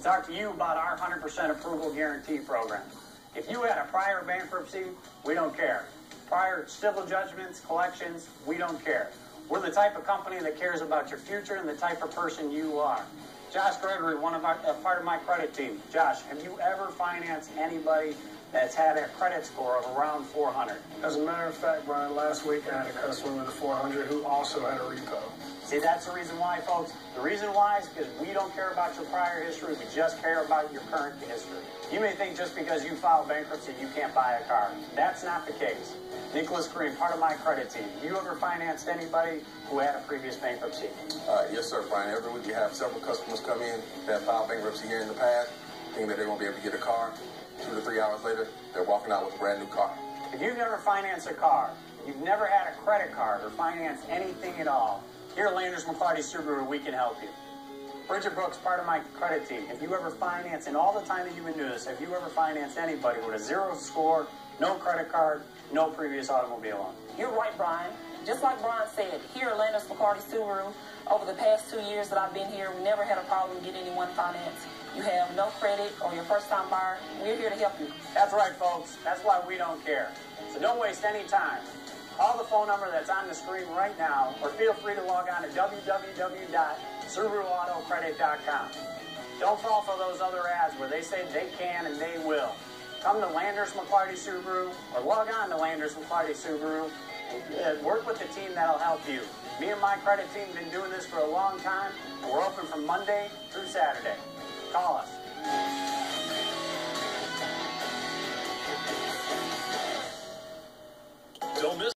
to talk to you about our 100% approval guarantee program. If you had a prior bankruptcy, we don't care. Prior civil judgments, collections, we don't care. We're the type of company that cares about your future and the type of person you are. Josh Gregory, part of my credit team. Josh, have you ever financed anybody that's had a credit score of around 400? As a matter of fact, Brian, last week I had a customer with a 400 who also had a repo. See, that's the reason why, folks. The reason why is because we don't care about your prior history. We just care about your current history. You may think just because you filed bankruptcy, you can't buy a car. That's not the case. Nicholas Green, part of my credit team. Have you ever financed anybody who had a previous bankruptcy? Yes, sir, Brian. Every week we have several customers come in that filed bankruptcy here in the past, thinking that they're going to be able to get a car. 2 to 3 hours later, they're walking out with a brand new car. If you've never financed a car, you've never had a credit card or financed anything at all, here at Landers McLarty Subaru, we can help you. Bridget Brooks, part of my credit team. Have you ever financed, in all the time that you've been doing this, have you ever financed anybody with a 0 score, no credit card, no previous automobile loan? You're right, Brian. Just like Brian said, here at Landers McLarty Subaru, over the past 2 years that I've been here, we never had a problem getting anyone financed. You have no credit or your first-time buyer, we're here to help you. That's right, folks. That's why we don't care. So don't waste any time. Call the phone number that's on the screen right now, or feel free to log on to www.SubaruAutoCredit.com. Don't fall for those other ads where they say they can and they will. Come to Landers McLarty Subaru, or log on to Landers McLarty Subaru, and work with the team that'll help you. Me and my credit team have been doing this for a long time, and we're open from Monday through Saturday. Call us. Don't miss